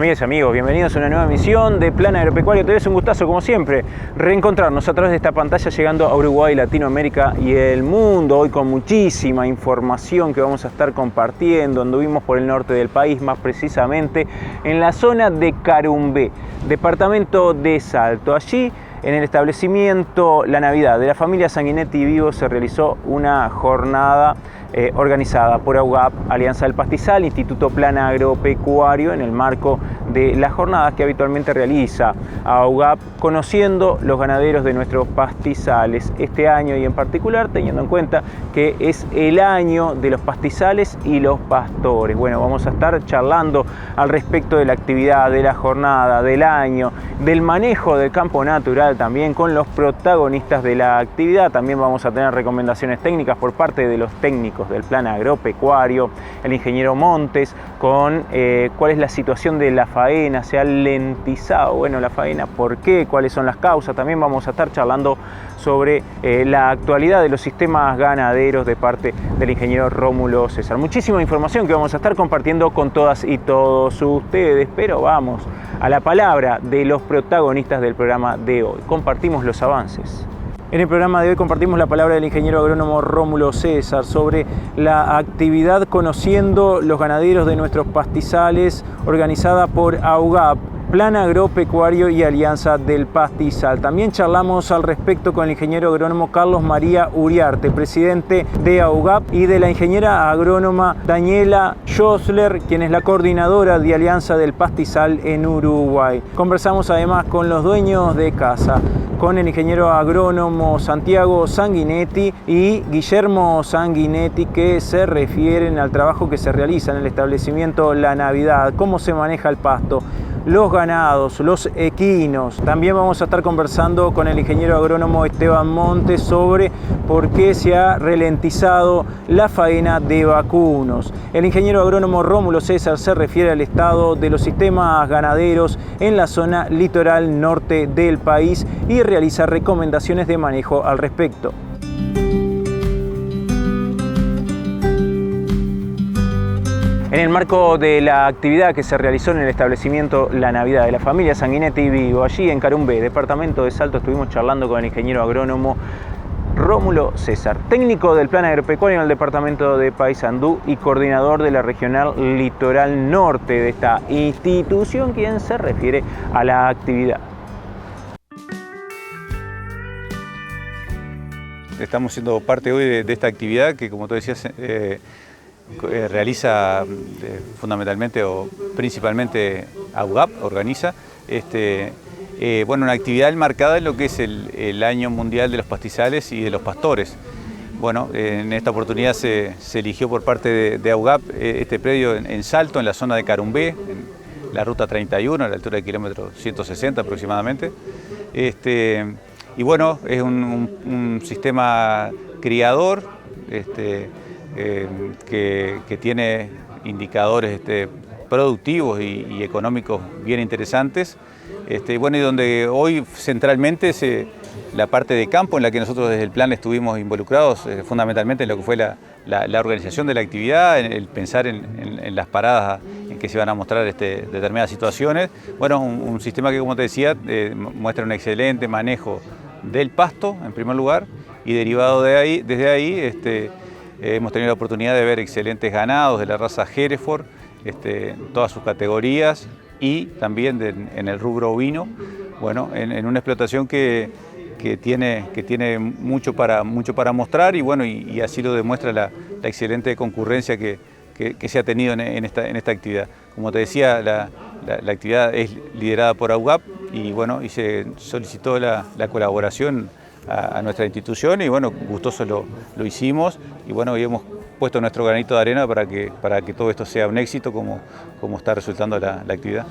Amigas y amigos, bienvenidos a una nueva emisión de Plan Agropecuario TV. Es un gustazo, como siempre, reencontrarnos a través de esta pantalla llegando a Uruguay, Latinoamérica y el mundo. Hoy con muchísima información que vamos a estar compartiendo. Anduvimos por el norte del país, más precisamente en la zona de Carumbé, departamento de Salto. Allí, en el establecimiento La Navidad de la familia Sanguinetti Vivo, se realizó una jornada organizada por AUGAP, Alianza del Pastizal, Instituto Plan Agropecuario, en el marco de las jornadas que habitualmente realiza AUGAP, conociendo los ganaderos de nuestros pastizales este año, y en particular teniendo en cuenta que es el año de los pastizales y los pastores. Bueno, vamos a estar charlando al respecto de la actividad, de la jornada, del año, del manejo del campo natural, también con los protagonistas de la actividad. También vamos a tener recomendaciones técnicas por parte de los técnicos del Plan Agropecuario, el ingeniero Montes, con cuál es la situación de la faena. Se ha lentizado, bueno, la faena, ¿por qué? ¿Cuáles son las causas? También vamos a estar charlando sobre la actualidad de los sistemas ganaderos de parte del ingeniero Rómulo César. Muchísima información que vamos a estar compartiendo con todas y todos ustedes, pero vamos a la palabra de los protagonistas del programa de hoy. Compartimos los avances. En el programa de hoy compartimos la palabra del ingeniero agrónomo Rómulo César sobre la actividad Conociendo los ganaderos de nuestros pastizales, organizada por AUGAP, Plan Agropecuario y Alianza del Pastizal. También charlamos al respecto con el ingeniero agrónomo Carlos María Uriarte, presidente de AUGAP, y de la ingeniera agrónoma Daniela Schosler, quien es la coordinadora de Alianza del Pastizal en Uruguay. Conversamos además con los dueños de casa, con el ingeniero agrónomo Santiago Sanguinetti y Guillermo Sanguinetti, que se refieren al trabajo que se realiza en el establecimiento La Navidad, cómo se maneja el pasto, los ganados, los equinos. También vamos a estar conversando con el ingeniero agrónomo Esteban Montes sobre por qué se ha ralentizado la faena de vacunos. El ingeniero agrónomo Rómulo César se refiere al estado de los sistemas ganaderos en la zona litoral norte del país y realiza recomendaciones de manejo al respecto. En el marco de la actividad que se realizó en el establecimiento La Navidad de la familia Sanguinetti Vivo, allí en Carumbé, departamento de Salto, estuvimos charlando con el ingeniero agrónomo Rómulo César, técnico del Plan Agropecuario en el departamento de Paysandú y coordinador de la regional Litoral Norte de esta institución, quien se refiere a la actividad. Estamos siendo parte hoy de esta actividad que, como tú decías, realiza fundamentalmente o principalmente AUGAP, organiza una actividad enmarcada en lo que es el Año Mundial de los Pastizales y de los Pastores. Bueno, en esta oportunidad se eligió por parte de AUGAP este predio en Salto, en la zona de Carumbé, en la ruta 31, a la altura del kilómetro 160 aproximadamente. Y bueno, es un sistema criador que tiene indicadores productivos y económicos bien interesantes, y donde hoy centralmente la parte de campo en la que nosotros desde el plan estuvimos involucrados, fundamentalmente en lo que fue la organización de la actividad, en el pensar en las paradas en que se van a mostrar determinadas situaciones. Bueno, un sistema que, como te decía, muestra un excelente manejo del pasto en primer lugar, y derivado desde ahí hemos tenido la oportunidad de ver excelentes ganados de la raza Hereford, en todas sus categorías, y también en el rubro ovino, bueno, en una explotación que tiene mucho para mostrar, y bueno, y así lo demuestra la excelente concurrencia que se ha tenido en esta actividad. Como te decía, la actividad es liderada por AUGAP, y bueno, y se solicitó la colaboración a nuestra institución, y bueno, gustoso lo hicimos, y bueno, y hemos puesto nuestro granito de arena para que todo esto sea un éxito como está resultando la actividad.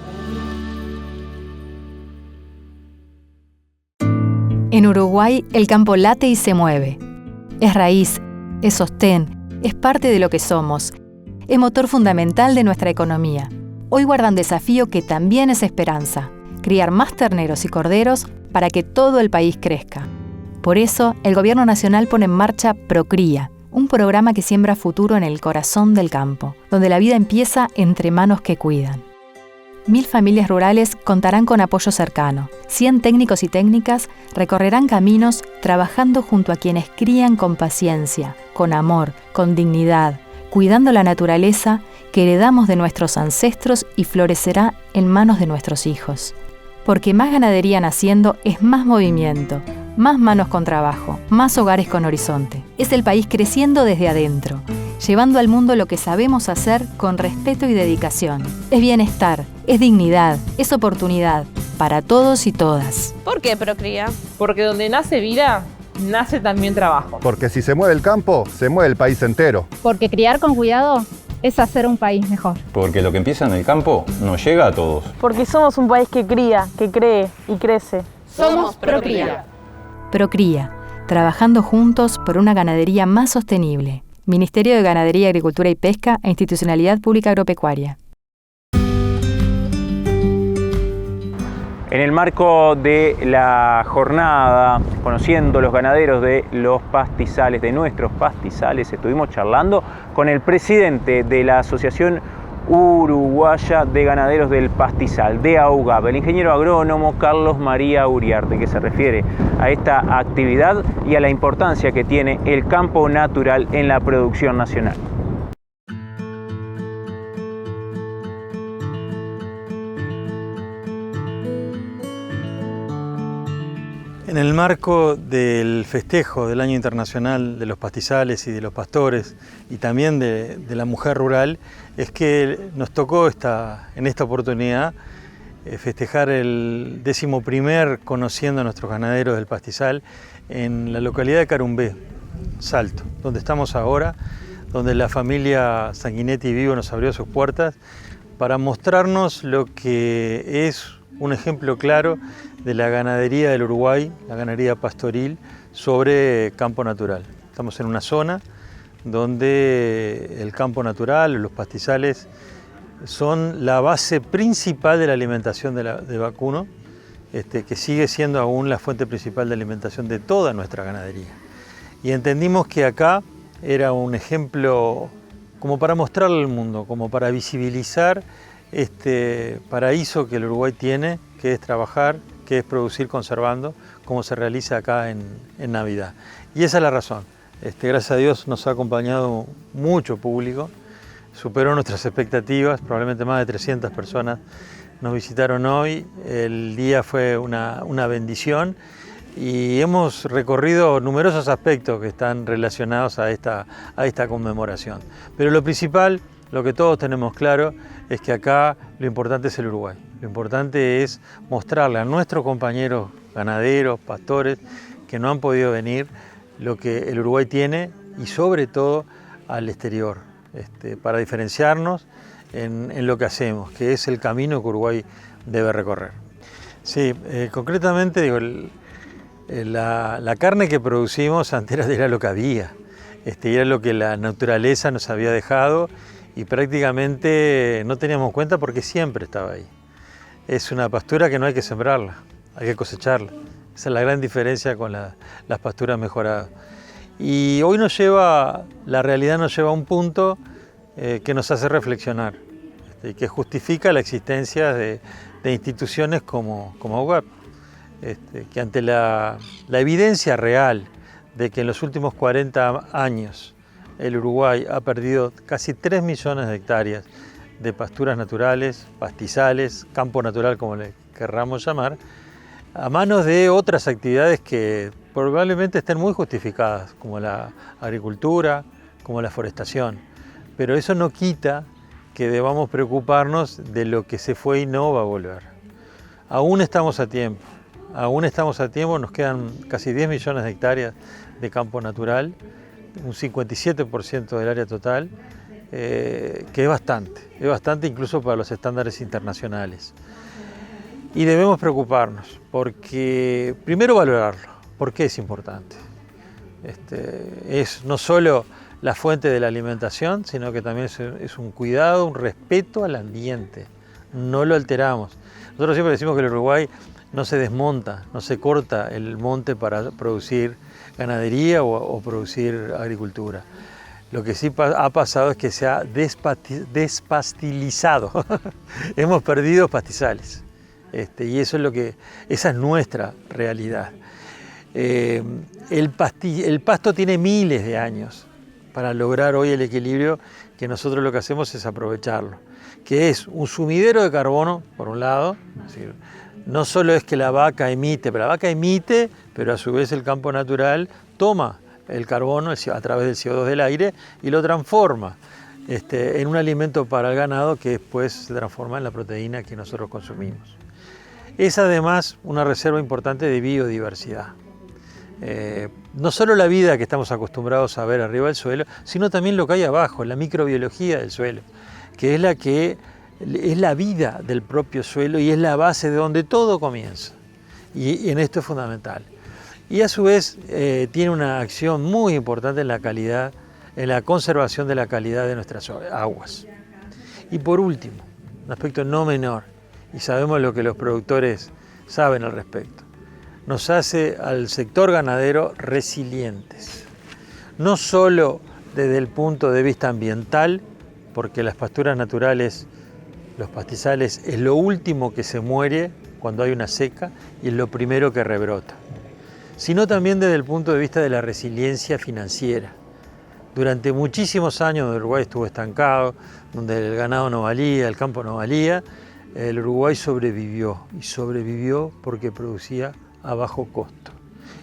En Uruguay el campo late y se mueve. Es raíz, es sostén, es parte de lo que somos. Es motor fundamental de nuestra economía. Hoy guarda un desafío que también es esperanza: criar más terneros y corderos para que todo el país crezca. Por eso, el Gobierno Nacional pone en marcha Procría, un programa que siembra futuro en el corazón del campo, donde la vida empieza entre manos que cuidan. 1000 familias rurales contarán con apoyo cercano. 100 técnicos y técnicas recorrerán caminos trabajando junto a quienes crían con paciencia, con amor, con dignidad, cuidando la naturaleza que heredamos de nuestros ancestros y florecerá en manos de nuestros hijos. Porque más ganadería naciendo es más movimiento, más manos con trabajo, más hogares con horizonte. Es el país creciendo desde adentro, llevando al mundo lo que sabemos hacer con respeto y dedicación. Es bienestar, es dignidad, es oportunidad para todos y todas. ¿Por qué Procría? Porque donde nace vida, nace también trabajo. Porque si se mueve el campo, se mueve el país entero. Porque criar con cuidado es hacer un país mejor. Porque lo que empieza en el campo nos llega a todos. Porque somos un país que cría, que cree y crece. Somos Procría. Procría, trabajando juntos por una ganadería más sostenible. Ministerio de Ganadería, Agricultura y Pesca e Institucionalidad Pública Agropecuaria. En el marco de la jornada, conociendo los ganaderos de los pastizales, de nuestros pastizales, estuvimos charlando con el presidente de la Asociación Uruguaya de Ganaderos del Pastizal, de AUGAP, el ingeniero agrónomo Carlos María Uriarte, que se refiere a esta actividad y a la importancia que tiene el campo natural en la producción nacional. En el marco del festejo del Año Internacional de los Pastizales y de los Pastores y también de la mujer rural, es que nos tocó en esta oportunidad festejar el 11º Conociendo a nuestros ganaderos del pastizal en la localidad de Carumbé, Salto, donde estamos ahora, donde la familia Sanguinetti Vivo nos abrió sus puertas para mostrarnos lo que es un ejemplo claro de la ganadería del Uruguay, la ganadería pastoril, sobre campo natural. Estamos en una zona donde el campo natural, los pastizales, son la base principal de la alimentación de vacuno, que sigue siendo aún la fuente principal de alimentación de toda nuestra ganadería. Y entendimos que acá era un ejemplo como para mostrarle al mundo, como para visibilizar este paraíso que el Uruguay tiene, que es trabajar, que es producir conservando, como se realiza acá en Navidad. Y esa es la razón. Gracias a Dios nos ha acompañado mucho público, superó nuestras expectativas, probablemente más de 300 personas nos visitaron hoy. El día fue una bendición y hemos recorrido numerosos aspectos que están relacionados a esta conmemoración. Pero lo principal, lo que todos tenemos claro, es que acá lo importante es el Uruguay. Lo importante es mostrarle a nuestros compañeros ganaderos, pastores, que no han podido venir, lo que el Uruguay tiene y sobre todo al exterior, para diferenciarnos en lo que hacemos, que es el camino que Uruguay debe recorrer. Sí, concretamente digo, la carne que producimos antes era lo que había, era lo que la naturaleza nos había dejado y prácticamente no teníamos cuenta porque siempre estaba ahí. Es una pastura que no hay que sembrarla, hay que cosecharla. Esa es la gran diferencia con las pasturas mejoradas. Y hoy la realidad nos lleva a un punto que nos hace reflexionar, y que justifica la existencia de instituciones como AUGAP, que ante la evidencia real de que en los últimos 40 años el Uruguay ha perdido casi 3 millones de hectáreas de pasturas naturales, pastizales, campo natural como le querramos llamar, a manos de otras actividades que probablemente estén muy justificadas, como la agricultura, como la forestación. Pero eso no quita que debamos preocuparnos de lo que se fue y no va a volver. Aún estamos a tiempo, nos quedan casi 10 millones de hectáreas de campo natural, un 57% del área total, que es bastante incluso para los estándares internacionales. Y debemos preocuparnos, porque primero valorarlo, porque es importante. Es no solo la fuente de la alimentación, sino que también es un cuidado, un respeto al ambiente. No lo alteramos. Nosotros siempre decimos que el Uruguay no se desmonta, no se corta el monte para producir ganadería o producir agricultura. Lo que sí ha pasado es que se ha despastilizado. Hemos perdido pastizales. Y eso es esa es nuestra realidad. El pasto tiene miles de años para lograr hoy el equilibrio que nosotros lo que hacemos es aprovecharlo, que es un sumidero de carbono, por un lado. Es decir, no solo es que la vaca emite, pero a su vez el campo natural toma el carbono a través del CO2 del aire y lo transforma en un alimento para el ganado que después se transforma en la proteína que nosotros consumimos. Es además una reserva importante de biodiversidad. No solo la vida que estamos acostumbrados a ver arriba del suelo, sino también lo que hay abajo, la microbiología del suelo, que es la vida del propio suelo y es la base de donde todo comienza. Y en esto es fundamental. Y a su vez tiene una acción muy importante en la conservación de la calidad de nuestras aguas. Y por último, un aspecto no menor, y sabemos lo que los productores saben al respecto, nos hace al sector ganadero resilientes. No solo desde el punto de vista ambiental, porque las pasturas naturales, los pastizales, es lo último que se muere cuando hay una seca y es lo primero que rebrota, sino también desde el punto de vista de la resiliencia financiera. Durante muchísimos años donde Uruguay estuvo estancado, donde el ganado no valía, el campo no valía, el Uruguay sobrevivió, y sobrevivió porque producía a bajo costo.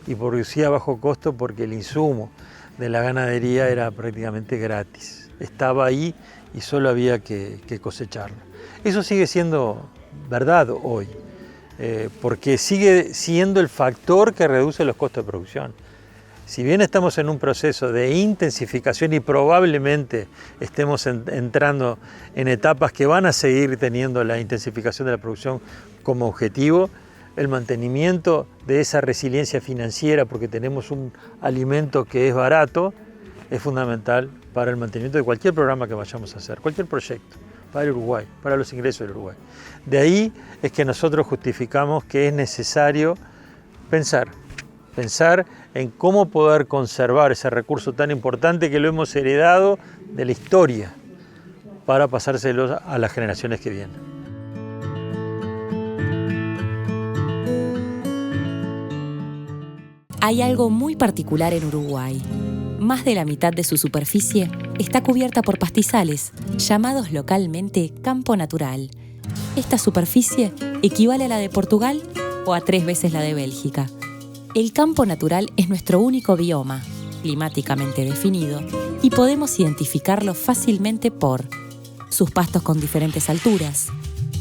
Y producía a bajo costo porque el insumo de la ganadería era prácticamente gratis. Estaba ahí y solo había que cosecharlo. Eso sigue siendo verdad hoy, porque sigue siendo el factor que reduce los costos de producción. Si bien estamos en un proceso de intensificación y probablemente estemos entrando en etapas que van a seguir teniendo la intensificación de la producción como objetivo, el mantenimiento de esa resiliencia financiera, porque tenemos un alimento que es barato, es fundamental para el mantenimiento de cualquier programa que vayamos a hacer, cualquier proyecto, para el Uruguay, para los ingresos del Uruguay. De ahí es que nosotros justificamos que es necesario pensar en cómo poder conservar ese recurso tan importante que lo hemos heredado de la historia para pasárselo a las generaciones que vienen. Hay algo muy particular en Uruguay. Más de la mitad de su superficie está cubierta por pastizales, llamados localmente campo natural. Esta superficie equivale a la de Portugal o a 3 veces la de Bélgica. El campo natural es nuestro único bioma, climáticamente definido, y podemos identificarlo fácilmente por sus pastos con diferentes alturas,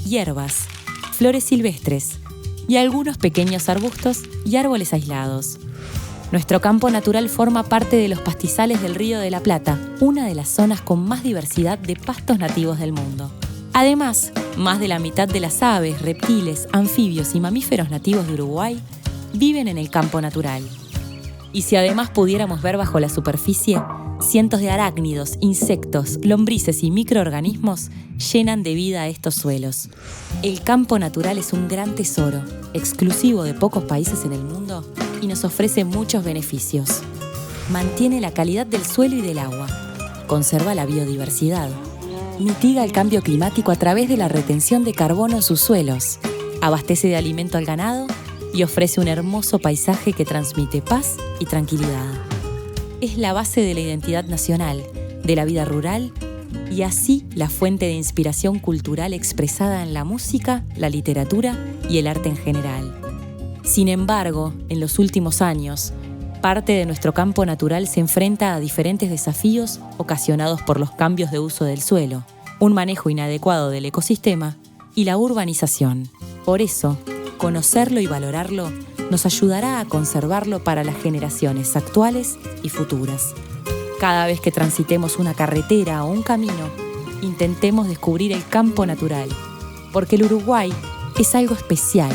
hierbas, flores silvestres y algunos pequeños arbustos y árboles aislados. Nuestro campo natural forma parte de los pastizales del Río de la Plata, una de las zonas con más diversidad de pastos nativos del mundo. Además, más de la mitad de las aves, reptiles, anfibios y mamíferos nativos de Uruguay viven en el campo natural. Y si además pudiéramos ver bajo la superficie, cientos de arácnidos, insectos, lombrices y microorganismos llenan de vida a estos suelos. El campo natural es un gran tesoro, exclusivo de pocos países en el mundo, y nos ofrece muchos beneficios. Mantiene la calidad del suelo y del agua, conserva la biodiversidad, mitiga el cambio climático a través de la retención de carbono en sus suelos, abastece de alimento al ganado y ofrece un hermoso paisaje que transmite paz y tranquilidad. Es la base de la identidad nacional, de la vida rural y así la fuente de inspiración cultural expresada en la música, la literatura y el arte en general. Sin embargo, en los últimos años, parte de nuestro campo natural se enfrenta a diferentes desafíos ocasionados por los cambios de uso del suelo, un manejo inadecuado del ecosistema y la urbanización. Por eso, conocerlo y valorarlo nos ayudará a conservarlo para las generaciones actuales y futuras. Cada vez que transitemos una carretera o un camino, intentemos descubrir el campo natural, porque el Uruguay es algo especial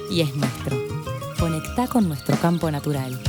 y es nuestro. Conectá con nuestro campo natural.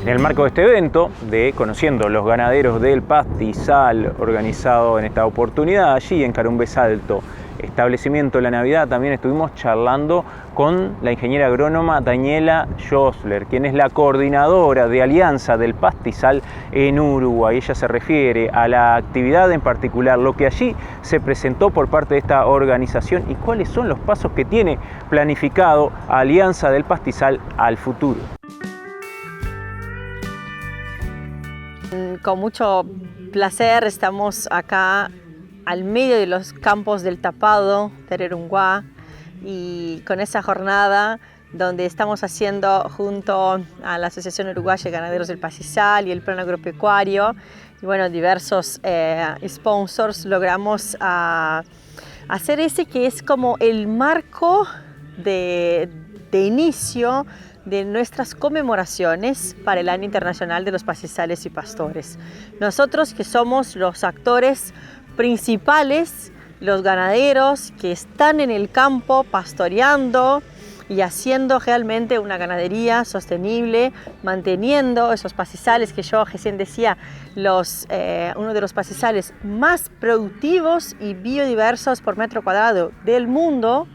En el marco de este evento de Conociendo los Ganaderos del Pastizal, organizado en esta oportunidad allí en Carumbé Salto, establecimiento La Navidad también estuvimos charlando con la ingeniera agrónoma Daniela Josler, quien es la coordinadora de Alianza del Pastizal en Uruguay. Ella se refiere a la actividad en particular, lo que allí se presentó por parte de esta organización y cuáles son los pasos que tiene planificado Alianza del Pastizal al futuro. Con mucho placer estamos acá al medio de los campos del Tapado, Tererunguá, y con esa jornada donde estamos haciendo junto a la Asociación Uruguaya de Ganaderos del Pastizal y el Plan Agropecuario y bueno, diversos sponsors, logramos hacer ese que es como el marco de inicio de nuestras conmemoraciones para el Año Internacional de los Pastizales y Pastores. Nosotros que somos los actores principales, los ganaderos que están en el campo pastoreando y haciendo realmente una ganadería sostenible, manteniendo esos pastizales que yo recién decía, uno de los pastizales más productivos y biodiversos por metro cuadrado del mundo.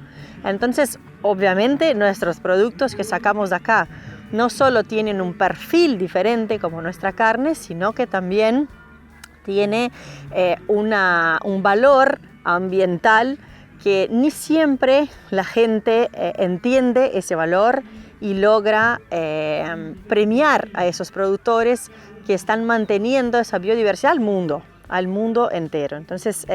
Entonces, obviamente, nuestros productos que sacamos de acá no solo tienen un perfil diferente como nuestra carne, sino que también tiene un valor ambiental que ni siempre la gente entiende ese valor y logra premiar a esos productores que están manteniendo esa biodiversidad al mundo entero. Entonces,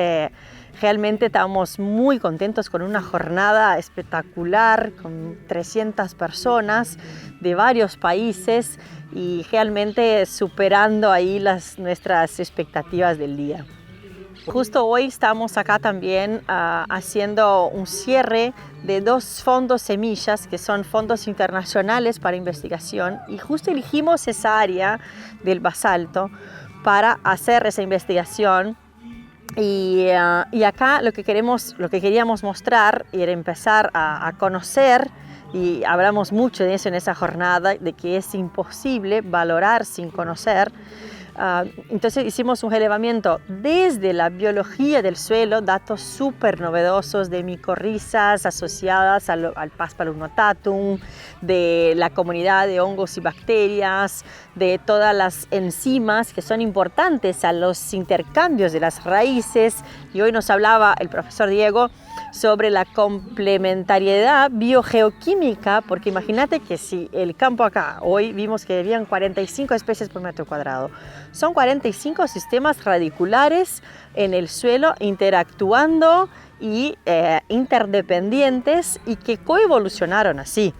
realmente estamos muy contentos con una jornada espectacular, con 300 personas de varios países y realmente superando ahí nuestras expectativas del día. Justo hoy estamos acá también haciendo un cierre de 2 fondos semillas, que son fondos internacionales para investigación, y justo elegimos esa área del basalto para hacer esa investigación. Y acá lo que queríamos mostrar era empezar a conocer, y hablamos mucho de eso en esa jornada, de que es imposible valorar sin conocer. Entonces hicimos un relevamiento desde la biología del suelo, datos súper novedosos de micorrizas asociadas al Paspalum notatum, de la comunidad de hongos y bacterias, de todas las enzimas que son importantes a los intercambios de las raíces. Y hoy nos hablaba el profesor Diego sobre la complementariedad biogeoquímica, porque imagínate que si el campo acá, hoy vimos que habían 45 especies por metro cuadrado, son 45 sistemas radiculares en el suelo interactuando y interdependientes y que coevolucionaron así.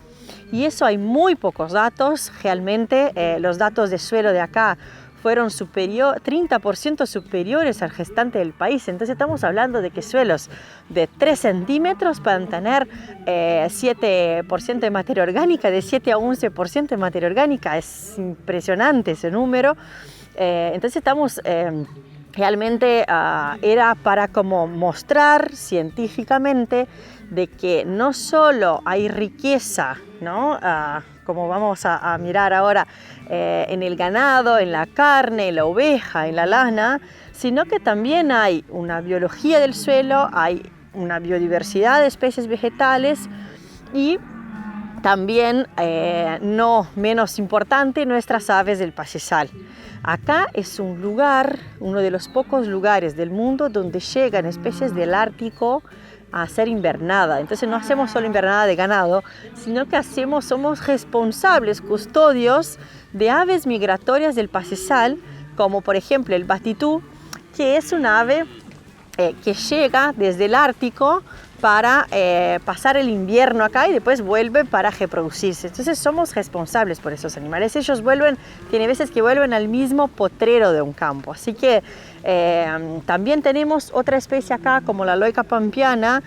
Y eso hay muy pocos datos, realmente los datos de suelo de acá fueron 30% superiores al restante del país. Entonces estamos hablando de que suelos de 3 centímetros pueden tener 7% de materia orgánica, de 7 a 11% de materia orgánica. Es impresionante ese número. Entonces estamos realmente, era para como mostrar científicamente de que no solo hay riqueza, ¿no? Como vamos a mirar ahora, en el ganado, en la carne, en la oveja, en la lana, sino que también hay una biología del suelo, hay una biodiversidad de especies vegetales y también, no menos importante, nuestras aves del pastizal. Acá es un lugar, uno de los pocos lugares del mundo donde llegan especies del Ártico a hacer invernada. Entonces no hacemos solo invernada de ganado, sino que somos responsables, custodios de aves migratorias del pastizal, como por ejemplo el batitú, que es un ave que llega desde el Ártico para pasar el invierno acá y después vuelve para reproducirse. Entonces somos responsables por esos animales. Ellos tiene veces que vuelven al mismo potrero de un campo. Así que también tenemos otra especie acá como la loica pampeana,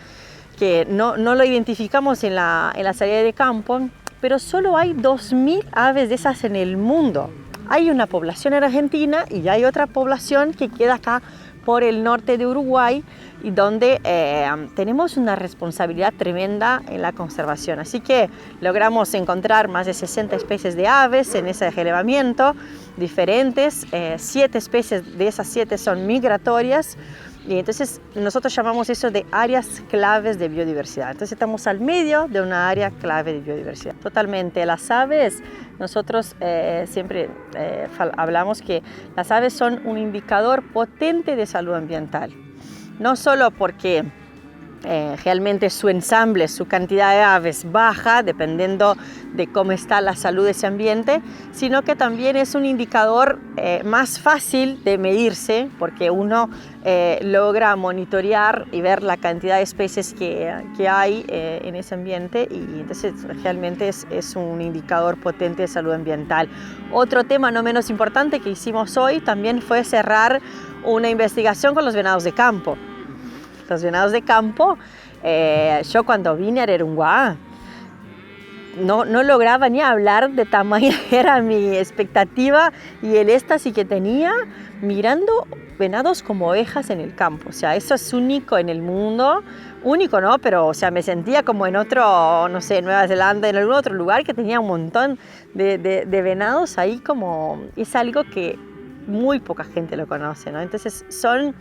que no lo identificamos en la salida de campo, pero solo hay 2.000 aves de esas en el mundo. Hay una población en Argentina y hay otra población que queda acá por el norte de Uruguay y donde tenemos una responsabilidad tremenda en la conservación. Así que logramos encontrar más de 60 especies de aves en ese relevamiento diferentes. 7 especies de esas 7 son migratorias Y entonces nosotros llamamos eso de áreas claves de biodiversidad. Entonces estamos al medio de una área clave de biodiversidad. Totalmente. Las aves, nosotros siempre hablamos que las aves son un indicador potente de salud ambiental. No solo porque realmente su ensamble, su cantidad de aves baja dependiendo de cómo está la salud de ese ambiente, sino que también es un indicador más fácil de medirse porque uno logra monitorear y ver la cantidad de especies que hay en ese ambiente y entonces realmente es un indicador potente de salud ambiental. Otro tema no menos importante que hicimos hoy también fue cerrar una investigación con los venados de campo. Los venados de campo, yo cuando vine a Arerunguá no lograba ni hablar de tamaño, era mi expectativa y el éxtasis que tenía mirando venados como ovejas en el campo. O sea, eso es único en el mundo, único no, pero o sea, me sentía como en otro, no sé, Nueva Zelanda, en algún otro lugar que tenía un montón de venados ahí como, es algo que muy poca gente lo conoce, ¿no? Entonces son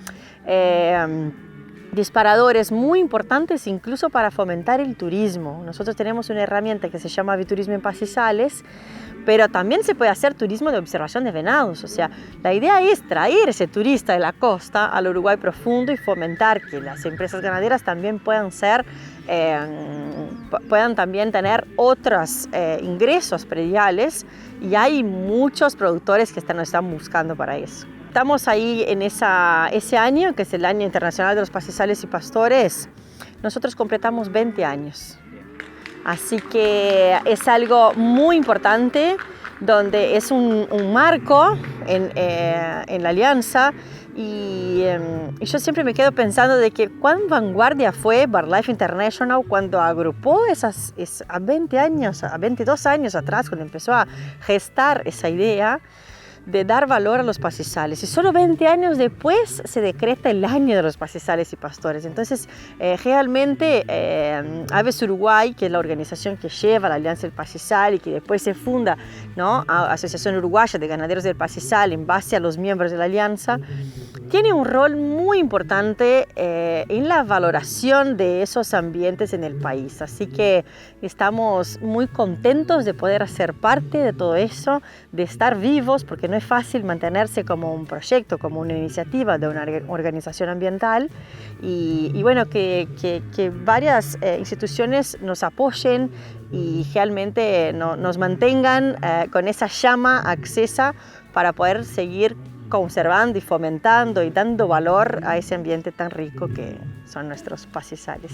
disparadores muy importantes incluso para fomentar el turismo. Nosotros tenemos una herramienta que se llama Aviturismo en Pastizales, pero también se puede hacer turismo de observación de venados. O sea, la idea es traer ese turista de la costa al Uruguay profundo y fomentar que las empresas ganaderas también puedan también tener otros ingresos prediales y hay muchos productores que nos están buscando para eso. Estamos ahí en ese año, que es el Año Internacional de los Pastizales y Pastores. Nosotros completamos 20 años. Así que es algo muy importante, donde es un marco en la alianza. Y yo siempre me quedo pensando de que cuán vanguardia fue BirdLife International cuando agrupó a 20 años, a 22 años atrás, cuando empezó a gestar esa idea de dar valor a los pastizales. Y solo 20 años después se decreta el año de los pastizales y pastores. Entonces, realmente Aves Uruguay, que es la organización que lleva la Alianza del Pastizal y que después se funda, ¿no?, Asociación Uruguaya de Ganaderos del Pastizal en base a los miembros de la Alianza, tiene un rol muy importante en la valoración de esos ambientes en el país. Así que estamos muy contentos de poder hacer parte de todo eso, de estar vivos, porque no es fácil mantenerse como un proyecto, como una iniciativa de una organización ambiental y bueno, que varias instituciones nos apoyen y realmente nos mantengan con esa llama accesa para poder seguir conservando y fomentando y dando valor a ese ambiente tan rico que son nuestros pastizales.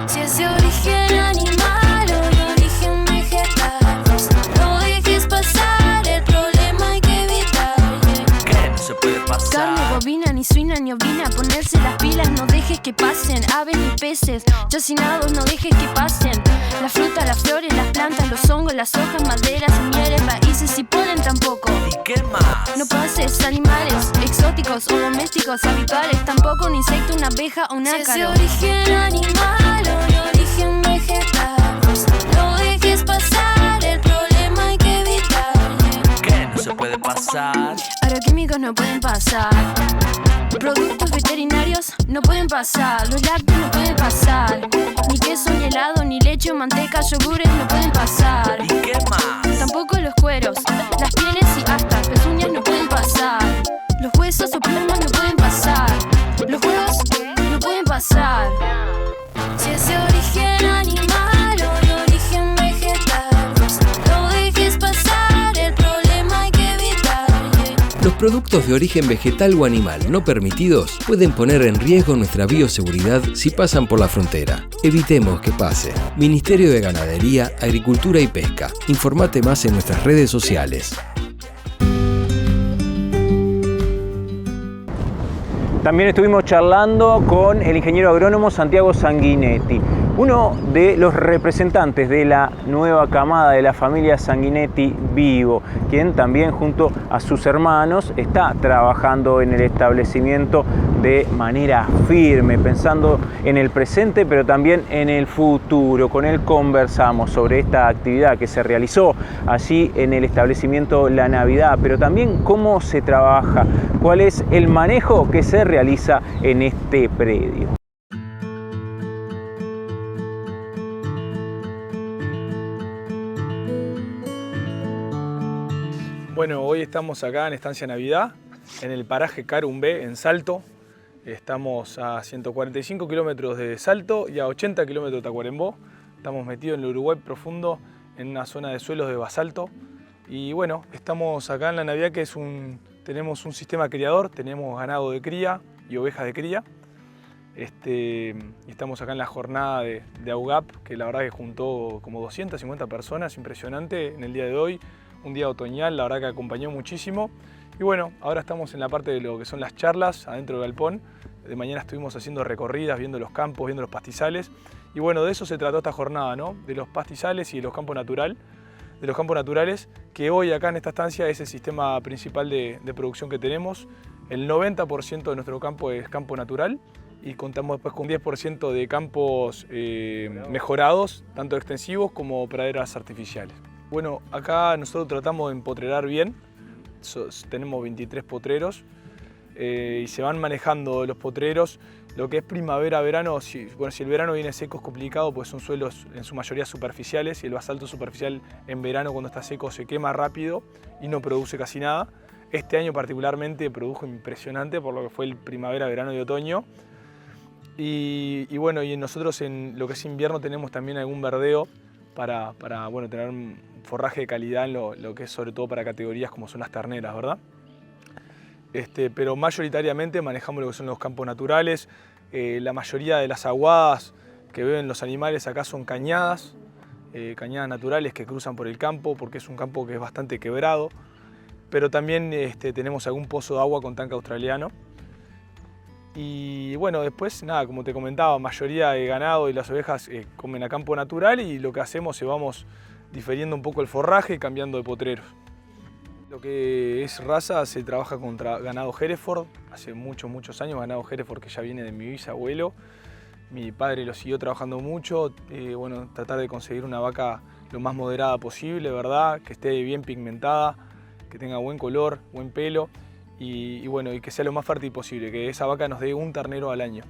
Si es de origen animal o de origen vegetal, no dejes pasar, el problema hay que evitar. ¿Qué no se puede pasar? Carne bovina, ni suina, ni ovina, ponerse las pilas, no dejes que pasen aves ni peces, chacinados, no dejes que pasen la fruta, las flores, las plantas, los hongos, las hojas, maderas, semillas, raíces y polen tampoco. ¿Y qué más? No pases animales exóticos o domésticos habituales, tampoco un insecto, una abeja o un ácaro. Si es de origen animal o de origen vegetal, no dejes pasar, el problema hay que evitar. ¿Qué no se puede pasar? Agroquímicos no pueden pasar, productos veterinarios no pueden pasar, los lácteos no pueden pasar, ni queso, ni helado, ni leche, manteca, yogures no pueden pasar. ¿Y qué más? Tampoco los cueros, las pieles y hasta las pezuñas no pueden pasar, los huesos o plumas no pueden pasar, los huevos no pueden pasar. Si es de origen animal o de origen vegetal, no dejes pasar, el problema hay que evitar. Los productos de origen vegetal o animal no permitidos pueden poner en riesgo nuestra bioseguridad si pasan por la frontera. Evitemos que pase. Ministerio de Ganadería, Agricultura y Pesca. Informate más en nuestras redes sociales. También estuvimos charlando con el ingeniero agrónomo Santiago Sanguinetti. Uno de los representantes de la nueva camada de la familia Sanguinetti vivo, quien también junto a sus hermanos está trabajando en el establecimiento de manera firme, pensando en el presente pero también en el futuro. Con él conversamos sobre esta actividad que se realizó allí en el establecimiento La Navidad, pero también cómo se trabaja, cuál es el manejo que se realiza en este predio. Bueno, hoy estamos acá en Estancia Navidad, en el paraje Carumbé, en Salto. Estamos a 145 kilómetros de Salto y a 80 kilómetros de Tacuarembó. Estamos metidos en el Uruguay profundo, en una zona de suelos de basalto. Y bueno, estamos acá en La Navidad, que tenemos un sistema criador, tenemos ganado de cría y ovejas de cría. Y estamos acá en la jornada de AUGAP, que la verdad que juntó como 250 personas, impresionante en el día de hoy. Un día otoñal, la verdad que acompañó muchísimo. Y bueno, ahora estamos en la parte de lo que son las charlas adentro del galpón. De mañana estuvimos haciendo recorridas, viendo los campos, viendo los pastizales. Y bueno, de eso se trató esta jornada, ¿no? De los pastizales y de los campos naturales, que hoy acá en esta estancia es el sistema principal de producción que tenemos. El 90% de nuestro campo es campo natural y contamos después con 10% de campos mejorados, tanto extensivos como praderas artificiales. Bueno, acá nosotros tratamos de empotrerar bien, tenemos 23 potreros y se van manejando los potreros. Lo que es primavera, verano, si el verano viene seco es complicado, pues son suelos en su mayoría superficiales y el basalto superficial en verano cuando está seco se quema rápido y no produce casi nada. Este año particularmente produjo impresionante por lo que fue el primavera, verano y otoño. Y bueno, y nosotros en lo que es invierno tenemos también algún verdeo para bueno, tener un forraje de calidad en lo que es sobre todo para categorías como son las terneras, ¿verdad? Pero mayoritariamente manejamos lo que son los campos naturales. La mayoría de las aguadas que beben los animales acá son cañadas, cañadas naturales que cruzan por el campo porque es un campo que es bastante quebrado. Pero también tenemos algún pozo de agua con tanque australiano. Y bueno, después, nada, como te comentaba, mayoría de ganado y las ovejas comen a campo natural y lo que hacemos es vamos diferiendo un poco el forraje y cambiando de potreros. Lo que es raza se trabaja contra ganado Hereford, hace muchos años, ganado Hereford que ya viene de mi bisabuelo. Mi padre lo siguió trabajando mucho, bueno, tratar de conseguir una vaca lo más moderada posible, ¿verdad? Que esté bien pigmentada, que tenga buen color, buen pelo. Y bueno, y que sea lo más fértil posible, que esa vaca nos dé un ternero al año.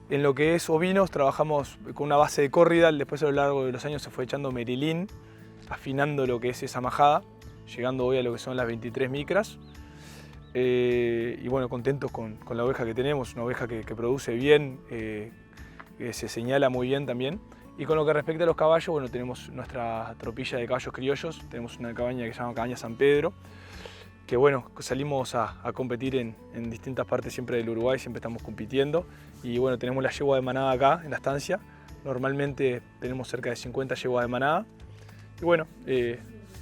En lo que es ovinos trabajamos con una base de Corridal, después a lo largo de los años se fue echando Merilín, afinando lo que es esa majada, llegando hoy a lo que son las 23 micras. Y bueno, contentos con la oveja que tenemos, una oveja que produce bien, que se señala muy bien también. Y con lo que respecta a los caballos, bueno, tenemos nuestra tropilla de caballos criollos, tenemos una cabaña que se llama Cabaña San Pedro, que bueno, salimos a competir en distintas partes siempre del Uruguay, siempre estamos compitiendo. Y bueno, tenemos la yegua de manada acá en la estancia. Normalmente tenemos cerca de 50 yeguas de manada. Y bueno,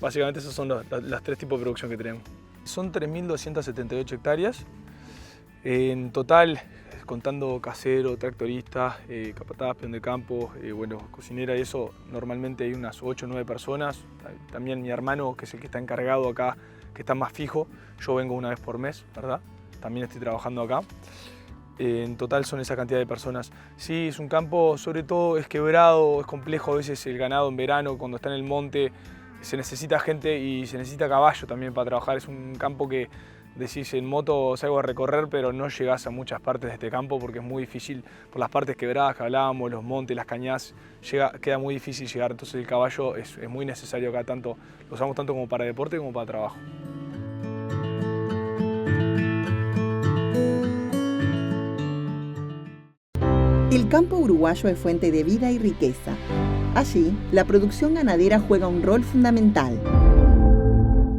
básicamente esos son los tres tipos de producción que tenemos. Son 3.278 hectáreas. En total, contando casero, tractorista, capataz, peón de campo, bueno, cocinera y eso, normalmente hay unas 8 o 9 personas. También mi hermano, que es el que está encargado acá, que está más fijo. Yo vengo una vez por mes, ¿verdad? También estoy trabajando acá. En total son esa cantidad de personas. Sí, es un campo, sobre todo es quebrado, es complejo a veces el ganado en verano, cuando está en el monte, se necesita gente y se necesita caballo también para trabajar. Es un campo que decís en moto salgo a recorrer, pero no llegás a muchas partes de este campo porque es muy difícil, por las partes quebradas que hablábamos, los montes, las cañadas, queda muy difícil llegar. Entonces el caballo es muy necesario acá, lo usamos tanto como para deporte como para trabajo. El campo uruguayo es fuente de vida y riqueza. Allí, la producción ganadera juega un rol fundamental.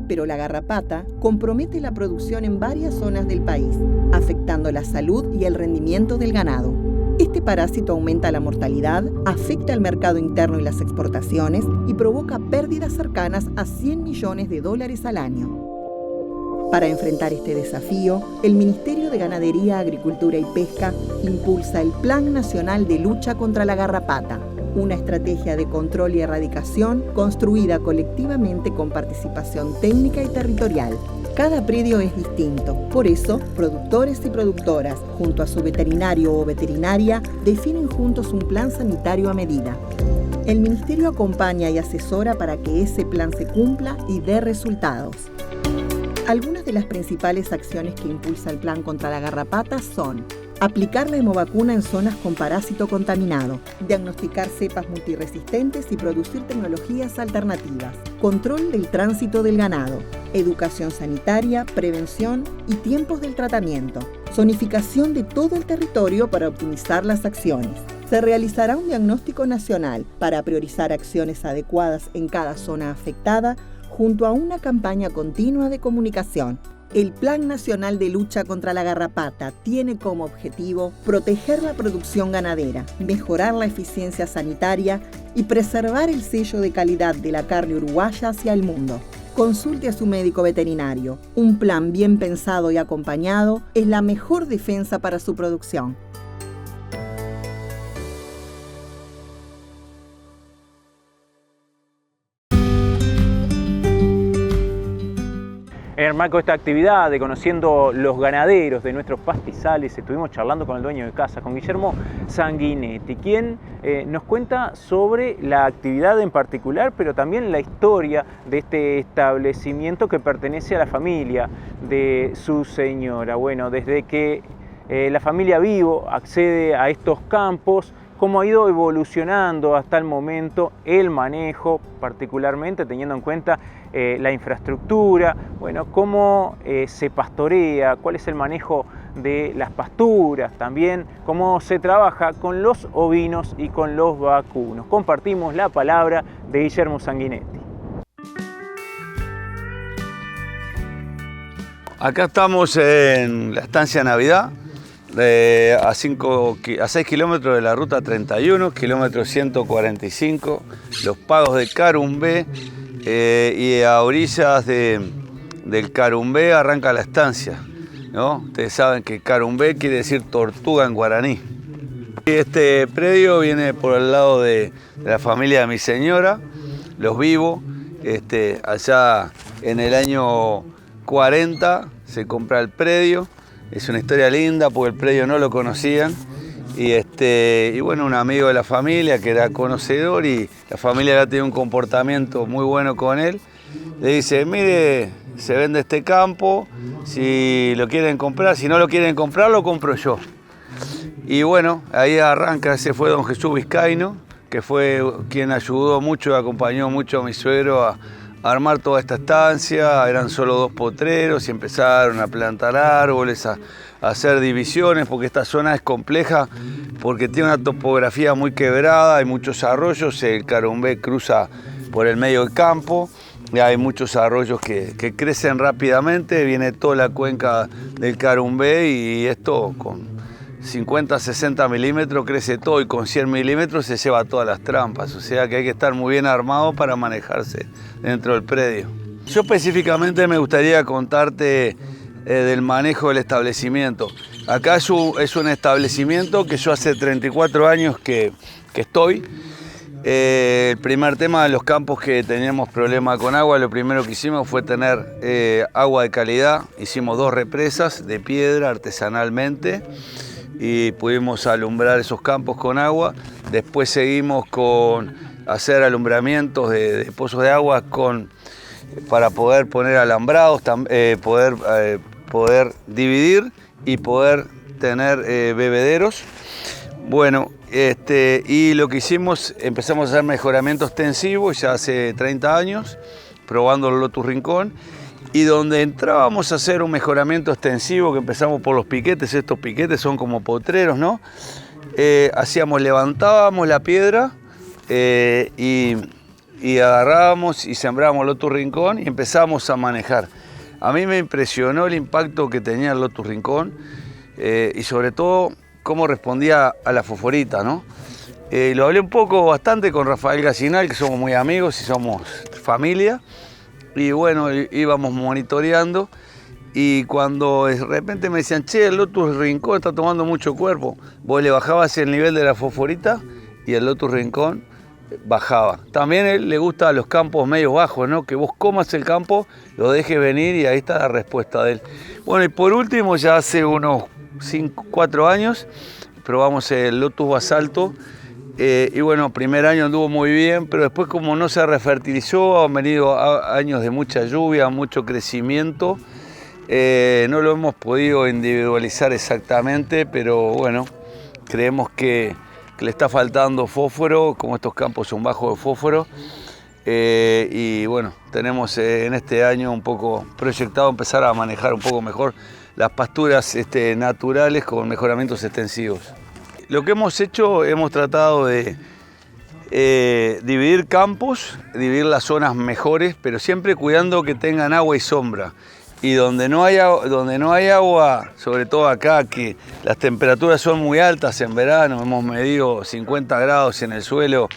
Pero la garrapata compromete la producción en varias zonas del país, afectando la salud y el rendimiento del ganado. Este parásito aumenta la mortalidad, afecta el mercado interno y las exportaciones y provoca pérdidas cercanas a $100 millones al año. Para enfrentar este desafío, el Ministerio de Ganadería, Agricultura y Pesca impulsa el Plan Nacional de Lucha contra la Garrapata, una estrategia de control y erradicación construida colectivamente con participación técnica y territorial. Cada predio es distinto, por eso, productores y productoras, junto a su veterinario o veterinaria, definen juntos un plan sanitario a medida. El Ministerio acompaña y asesora para que ese plan se cumpla y dé resultados. Algunas de las principales acciones que impulsa el plan contra la garrapata son: aplicar la hemovacuna en zonas con parásito contaminado, diagnosticar cepas multiresistentes y producir tecnologías alternativas, control del tránsito del ganado, educación sanitaria, prevención y tiempos del tratamiento, zonificación de todo el territorio para optimizar las acciones. Se realizará un diagnóstico nacional para priorizar acciones adecuadas en cada zona afectada, junto a una campaña continua de comunicación. El Plan Nacional de Lucha contra la Garrapata tiene como objetivo proteger la producción ganadera, mejorar la eficiencia sanitaria y preservar el sello de calidad de la carne uruguaya hacia el mundo. Consulte a su médico veterinario. Un plan bien pensado y acompañado es la mejor defensa para su producción. En el marco de esta actividad de conociendo los ganaderos de nuestros pastizales, estuvimos charlando con el dueño de casa, con Guillermo Sanguinetti, quien nos cuenta sobre la actividad en particular, pero también la historia de este establecimiento que pertenece a la familia de su señora. Bueno, desde que la familia Vivo accede a estos campos, cómo ha ido evolucionando hasta el momento el manejo, particularmente teniendo en cuenta la infraestructura, bueno, cómo se pastorea, cuál es el manejo de las pasturas también, cómo se trabaja con los ovinos y con los vacunos. Compartimos la palabra de Guillermo Sanguinetti. Acá estamos en la estancia Navidad, a 6 kilómetros de la ruta 31, kilómetro 145, los pagos de Carumbé, y a orillas del Carumbé arranca la estancia, ¿no? Ustedes saben que Carumbé quiere decir tortuga en guaraní. Este predio viene por el lado de la familia de mi señora, los Vivo. Allá en el año 40 se compra el predio. Es una historia linda porque el predio no lo conocían. Y bueno, un amigo de la familia que era conocedor y la familia ya tenía un comportamiento muy bueno con él. Le dice: mire, se vende este campo, si lo quieren comprar, si no lo quieren comprar, lo compro yo. Y bueno, ahí arranca, ese fue don Jesús Vizcaíno, que fue quien ayudó mucho y acompañó mucho a mi suegro a armar toda esta estancia. Eran solo 2 potreros y empezaron a plantar árboles, a hacer divisiones, porque esta zona es compleja, porque tiene una topografía muy quebrada, hay muchos arroyos, el Carumbé cruza por el medio del campo, y hay muchos arroyos que crecen rápidamente, viene toda la cuenca del Carumbé y esto con 50, 60 milímetros crece todo y con 100 milímetros se lleva todas las trampas, o sea que hay que estar muy bien armado para manejarse dentro del predio. Yo específicamente me gustaría contarte del manejo del establecimiento. Acá es un establecimiento que yo hace 34 años que estoy. El primer tema de los campos que teníamos problema con agua, lo primero que hicimos fue tener agua de calidad. Hicimos 2 represas de piedra artesanalmente y pudimos alumbrar esos campos con agua. Después seguimos con hacer alumbramientos de pozos de agua para poder poner alambrados, poder dividir y poder tener bebederos. Bueno, y lo que hicimos, empezamos a hacer mejoramiento extensivo ya hace 30 años, probando el Lotus Rincón, y donde entrábamos a hacer un mejoramiento extensivo, que empezamos por los piquetes. Estos piquetes son como potreros, ¿no? Levantábamos la piedra y agarrábamos y sembrábamos Lotus Rincón y empezábamos a manejar. A mí me impresionó el impacto que tenía el Lotus Rincón y sobre todo cómo respondía a la fosforita, ¿no? Lo hablé bastante con Rafael Gallinal, que somos muy amigos y somos familia. Y bueno, íbamos monitoreando Y cuando de repente me decían, che, el Lotus Rincón está tomando mucho cuerpo, vos le bajabas el nivel de la fosforita y el Lotus Rincón bajaba. También a él le gusta los campos medio bajos, ¿no? Que vos comas el campo, lo dejes venir y ahí está la respuesta de él. Bueno, y por último, ya hace unos 4 años, probamos el Lotus Basalto. Y bueno, primer año anduvo muy bien, pero después como no se refertilizó, han venido años de mucha lluvia, mucho crecimiento. No lo hemos podido individualizar exactamente, pero bueno, creemos que le está faltando fósforo, como estos campos son bajos de fósforo. Y bueno, tenemos en este año un poco proyectado empezar a manejar un poco mejor las pasturas naturales con mejoramientos extensivos. Lo que hemos hecho, hemos tratado de dividir campos, dividir las zonas mejores, pero siempre cuidando que tengan agua y sombra. Y donde no hay agua, sobre todo acá, que las temperaturas son muy altas en verano, hemos medido 50 grados en el suelo,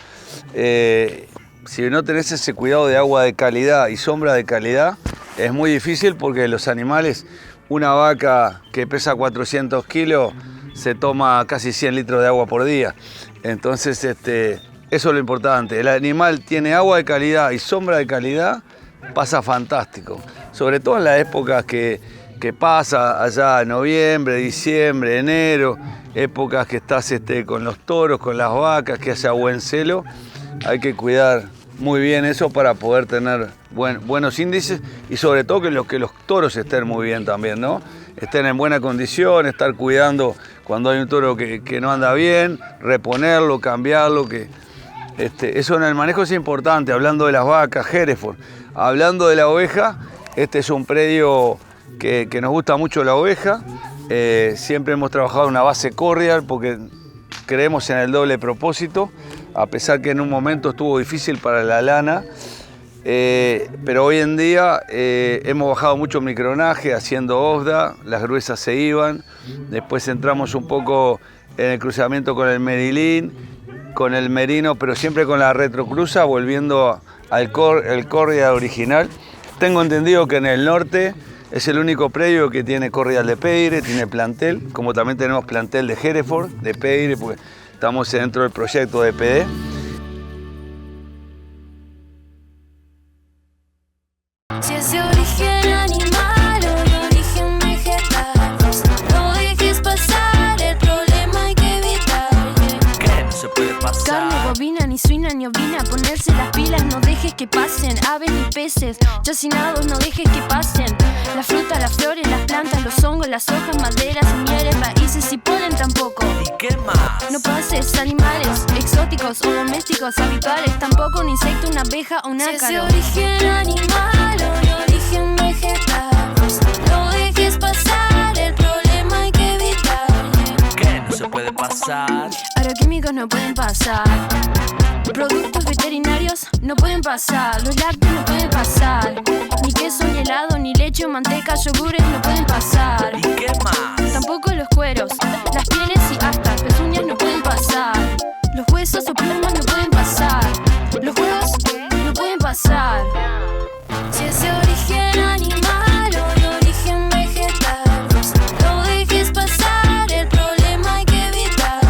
si no tenés ese cuidado de agua de calidad y sombra de calidad, es muy difícil porque los animales, una vaca que pesa 400 kilos, se toma casi 100 litros de agua por día. Entonces, eso es lo importante. El animal tiene agua de calidad y sombra de calidad, pasa fantástico. Sobre todo en las épocas que pasa allá en noviembre, diciembre, enero, épocas que estás con los toros, con las vacas, que haya buen celo. Hay que cuidar muy bien eso para poder tener buenos índices y sobre todo que los toros estén muy bien también, ¿no? Estén en buena condición, estar cuidando cuando hay un toro que no anda bien, reponerlo, cambiarlo, eso en el manejo es importante. Hablando de las vacas, Hereford, hablando de la oveja, este es un predio que nos gusta mucho la oveja. Siempre hemos trabajado en una base corrial porque creemos en el doble propósito, a pesar que en un momento estuvo difícil para la lana. Pero hoy en día hemos bajado mucho micronaje haciendo OSDA, las gruesas se iban, después entramos un poco en el cruzamiento con el Merilín, con el Merino, pero siempre con la retrocruza, volviendo al corrial original. Tengo entendido que en el norte es el único predio que tiene corrial de Peire, tiene plantel, como también tenemos plantel de Hereford, de Peire, porque estamos dentro del proyecto de PD. Si es de origen animal o de origen vegetal, no dejes pasar, el problema hay que evitar. ¿Qué no se puede pasar? Carne bovina, ni suina, ni ovina, ponerse las pilas, no dejes que pasen. Aves ni peces, chacinados, no dejes que pasen. La fruta, las flores, las plantas, los hongos, las hojas, maderas, semillas, raíces y polen tampoco. ¿Y qué más? No pases animales exóticos o domésticos habituales, tampoco un insecto, una abeja o un ácaro. Si es de origen animal o de origen vegetal, no dejes pasar, el problema hay que evitar. ¿Qué no se puede pasar? Agroquímicos no pueden pasar, productos veterinarios no pueden pasar, los lácteos no pueden pasar, ni queso, ni helado, ni leche o manteca, yogures no pueden pasar. ¿Y qué más? Tampoco los cueros, las pieles y hasta las pezuñas no pueden pasar, los huesos o plumas no pueden pasar, los huevos no pueden pasar. Si es de origen animal o de origen vegetal, no dejes pasar, el problema hay que evitar.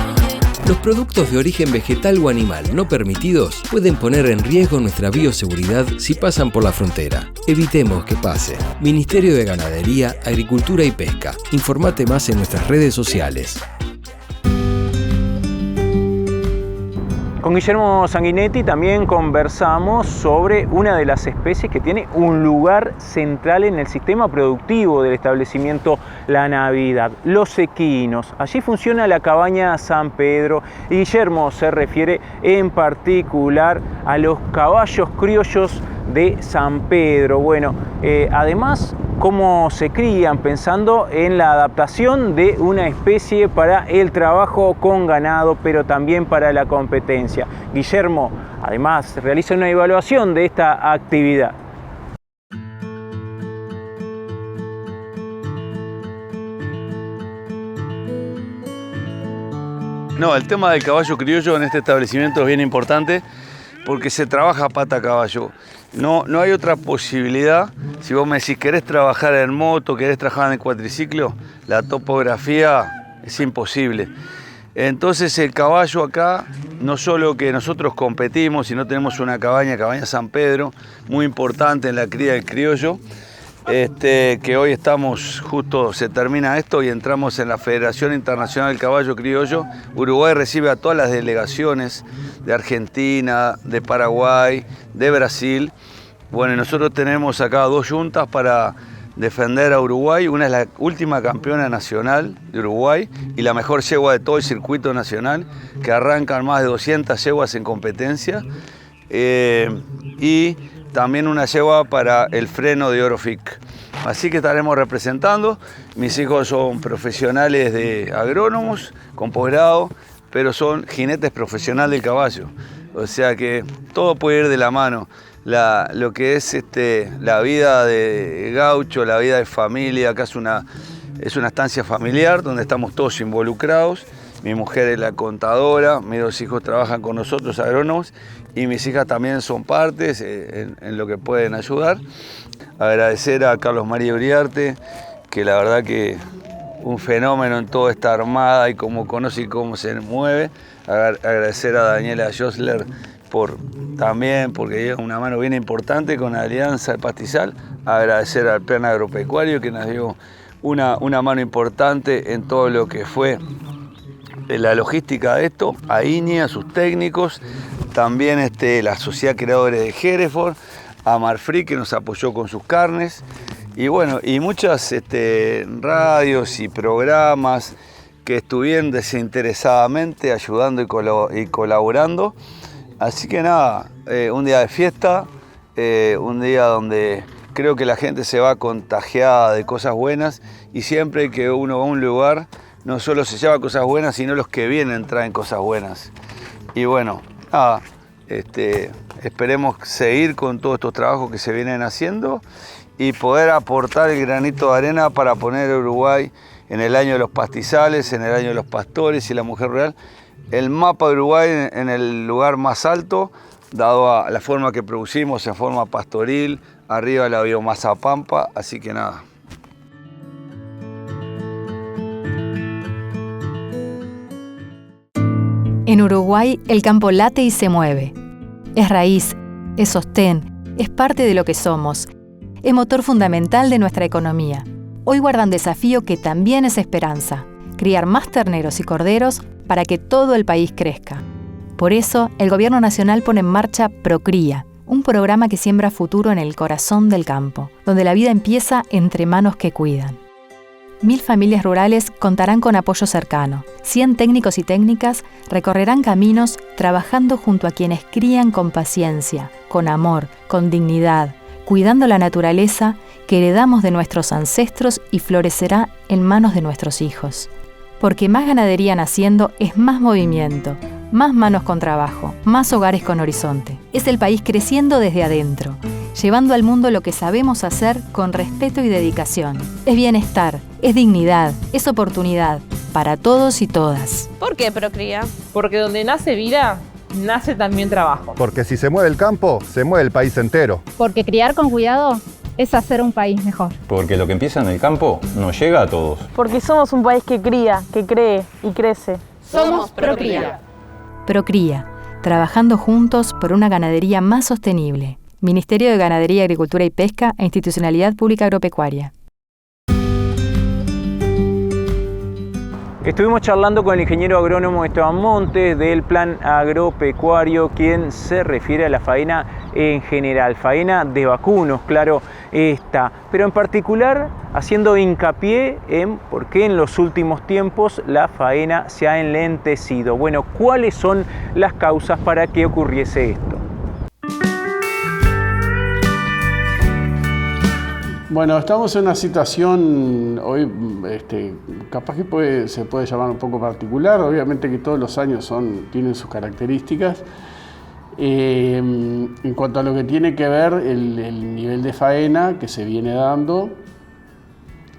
Los productos de origen vegetal o animal no permitidos pueden poner en riesgo nuestra bioseguridad si pasan por la frontera. Evitemos que pase. Ministerio de Ganadería, Agricultura y Pesca. Informate más en nuestras redes sociales. Con Guillermo Sanguinetti también conversamos sobre una de las especies que tiene un lugar central en el sistema productivo del establecimiento La Navidad, los equinos. Allí funciona la cabaña San Pedro y Guillermo se refiere en particular a los caballos criollos de San Pedro. Bueno, además, cómo se crían, pensando en la adaptación de una especie para el trabajo con ganado, pero también para la competencia. Guillermo, además, realiza una evaluación de esta actividad. No, el tema del caballo criollo en este establecimiento es bien importante porque se trabaja pata a caballo. No hay otra posibilidad Si vos me decís, ¿querés trabajar en moto, querés trabajar en cuatriciclo? La topografía es imposible. Entonces el caballo acá, no solo que nosotros competimos, sino tenemos una cabaña San Pedro, muy importante en la cría del criollo, que hoy estamos, justo se termina esto y entramos en la Federación Internacional del Caballo Criollo. Uruguay recibe a todas las delegaciones de Argentina, de Paraguay, de Brasil. Bueno, y nosotros tenemos acá 2 yuntas para defender a Uruguay. Una es la última campeona nacional de Uruguay y la mejor yegua de todo el circuito nacional, que arrancan más de 200 yeguas en competencia. Y también una yegua para el freno de Orofic. Así que estaremos representando. Mis hijos son profesionales de agrónomos con posgrado, pero son jinetes profesionales del caballo. O sea que todo puede ir de la mano. Lo que es la vida de gaucho, la vida de familia, acá es una estancia familiar donde estamos todos involucrados. Mi mujer es la contadora, mis 2 hijos trabajan con nosotros, agrónomos, y mis hijas también son partes en lo que pueden ayudar. Agradecer a Carlos María Uriarte, que la verdad que un fenómeno en toda esta armada y cómo conoce y cómo se mueve. Agradecer a Daniela Josler también porque lleva una mano bien importante con la Alianza del Pastizal. Agradecer al Plan Agropecuario que nos dio una mano importante en todo lo que fue la logística de esto, a INE, a sus técnicos, también la Sociedad Creadores de Hereford, a Marfrig que nos apoyó con sus carnes, y bueno, y muchas radios y programas que estuvieron desinteresadamente ayudando y colaborando. Así que nada, un día de fiesta, un día donde creo que la gente se va contagiada de cosas buenas, y siempre que uno va a un lugar no solo se lleva cosas buenas, sino los que vienen traen cosas buenas. Y bueno, nada, esperemos seguir con todos estos trabajos que se vienen haciendo y poder aportar el granito de arena para poner a Uruguay en el año de los pastizales, en el año de los pastores y la mujer rural, el mapa de Uruguay en el lugar más alto, dado a la forma que producimos en forma pastoril, arriba de la biomasa pampa, así que nada. En Uruguay, el campo late y se mueve. Es raíz, es sostén, es parte de lo que somos. Es motor fundamental de nuestra economía. Hoy guarda un desafío que también es esperanza: criar más terneros y corderos para que todo el país crezca. Por eso, el Gobierno Nacional pone en marcha Procría, un programa que siembra futuro en el corazón del campo, donde la vida empieza entre manos que cuidan. 1000 familias rurales contarán con apoyo cercano. 100 técnicos y técnicas recorrerán caminos trabajando junto a quienes crían con paciencia, con amor, con dignidad, cuidando la naturaleza que heredamos de nuestros ancestros y florecerá en manos de nuestros hijos. Porque más ganadería naciendo es más movimiento, más manos con trabajo, más hogares con horizonte. Es el país creciendo desde adentro, llevando al mundo lo que sabemos hacer con respeto y dedicación. Es bienestar, es dignidad, es oportunidad para todos y todas. ¿Por qué Procría? Porque donde nace vida, nace también trabajo. Porque si se mueve el campo, se mueve el país entero. Porque criar con cuidado es hacer un país mejor. Porque lo que empieza en el campo no llega a todos. Porque somos un país que cría, que cree y crece. Somos Procría. Procría, trabajando juntos por una ganadería más sostenible. Ministerio de Ganadería, Agricultura y Pesca e Institucionalidad Pública Agropecuaria. Estuvimos charlando con el ingeniero agrónomo Esteban Montes del Plan Agropecuario, quien se refiere a la faena en general, faena de vacunos, claro está, pero en particular haciendo hincapié en por qué en los últimos tiempos la faena se ha enlentecido. Bueno, ¿cuáles son las causas para que ocurriese esto? Bueno, estamos en una situación hoy, capaz que se puede llamar un poco particular. Obviamente que todos los años tienen sus características. En cuanto a lo que tiene que ver el nivel de faena que se viene dando,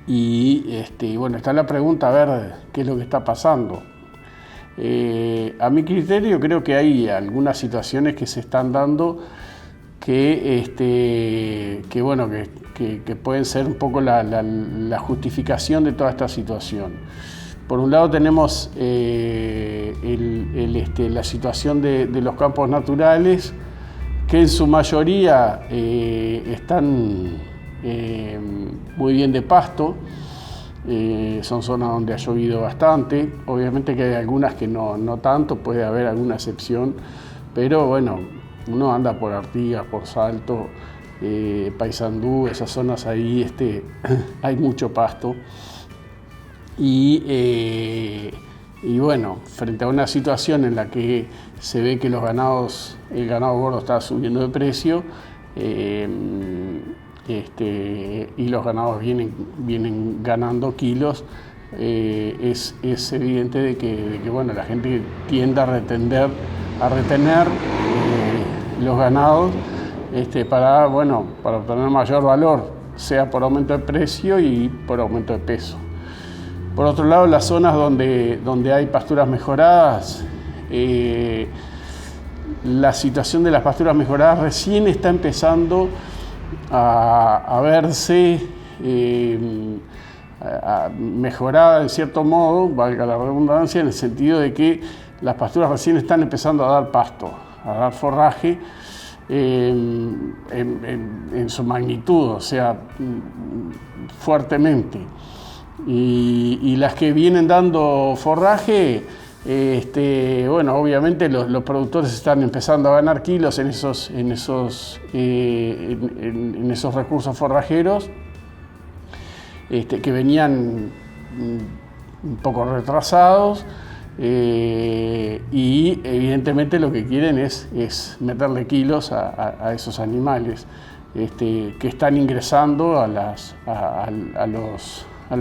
y bueno, está la pregunta a ver qué es lo que está pasando. A mi criterio creo que hay algunas situaciones que se están dando que pueden ser un poco la justificación de toda esta situación. Por un lado tenemos la situación de los campos naturales, que en su mayoría están muy bien de pasto. Son zonas donde ha llovido bastante. Obviamente que hay algunas que no tanto, puede haber alguna excepción, pero bueno, uno anda por Artigas, por Salto, Paysandú, esas zonas ahí hay mucho pasto. Y bueno, frente a una situación en la que se ve que el ganado gordo está subiendo de precio, y los ganados vienen ganando kilos, es evidente de que bueno, la gente tiende a retener los ganados para obtener mayor valor, sea por aumento de precio y por aumento de peso. Por otro lado, las zonas donde hay pasturas mejoradas, la situación de las pasturas mejoradas recién está empezando a verse mejorada en cierto modo, valga la redundancia, en el sentido de que las pasturas recién están empezando a dar pasto, a dar forraje en su magnitud, o sea, fuertemente. Y las que vienen dando forraje, bueno, obviamente los productores están empezando a ganar kilos en esos recursos forrajeros que venían un poco retrasados, y evidentemente lo que quieren es meterle kilos a esos animales que están ingresando a las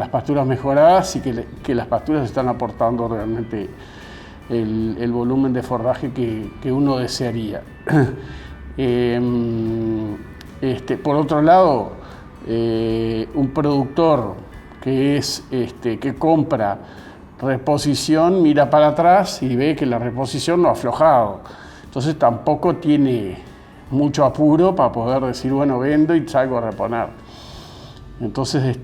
pasturas mejoradas, y que las pasturas están aportando realmente el volumen de forraje que uno desearía. Por otro lado, un productor que compra reposición mira para atrás y ve que la reposición no ha aflojado, entonces tampoco tiene mucho apuro para poder decir, bueno, vendo y salgo a reponer. Entonces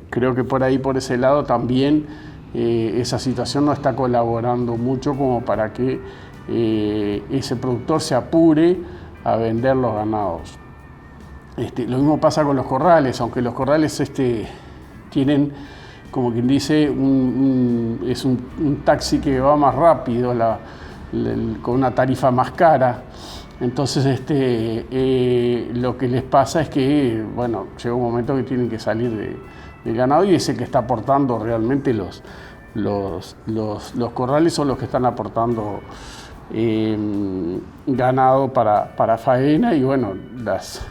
creo que por ese lado también esa situación no está colaborando mucho como para que ese productor se apure a vender los ganados. Lo mismo pasa con los corrales, aunque los corrales tienen, como quien dice, es un taxi que va más rápido, con una tarifa más cara. Entonces lo que les pasa es que, bueno, llega un momento que tienen que salir del ganado, y es el que está aportando realmente los corrales, son los que están aportando ganado para faena, y bueno, las